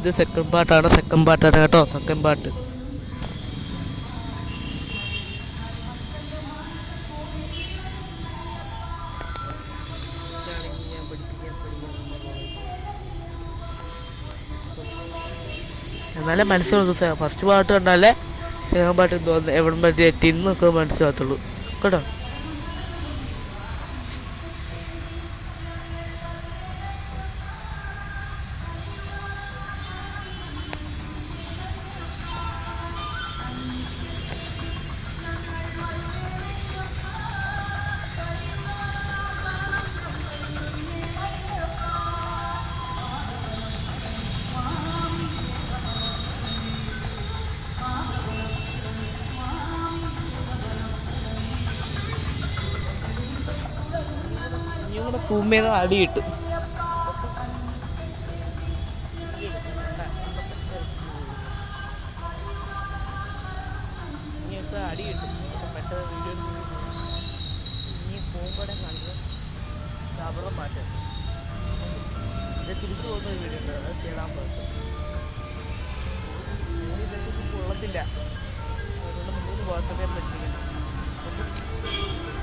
ഇത് സെക്കൻഡ് പാർട്ടാണ് കേട്ടോ. സെക്കൻഡ് പാർട്ട് എന്നാലേ മനസ്സിലാവും. ഫസ്റ്റ് പാട്ട് കണ്ടാലേ സെക്കൻഡ് പാട്ട് തോന്നുന്നു എവിടെ പറ്റി എത്തിന്നൊക്കെ മനസ്സിലാകത്തുള്ളൂ കേട്ടോ. സൂം ചെയ്ത് അടി കിട്ടും. അടി കിട്ടും പെട്ടെന്ന് വീഡിയോ ഇനി പോകുമ്പോഴേ കാണിക്കും. ചാപറം മാറ്റാം. ഇത് തിരിച്ചു പോകുന്ന വീഡിയോ ഉണ്ട്, അത് കേടാൻ പറ്റും. കൊള്ളത്തില്ല. അതുകൊണ്ട് 3 ഭാഗത്തൊക്കെ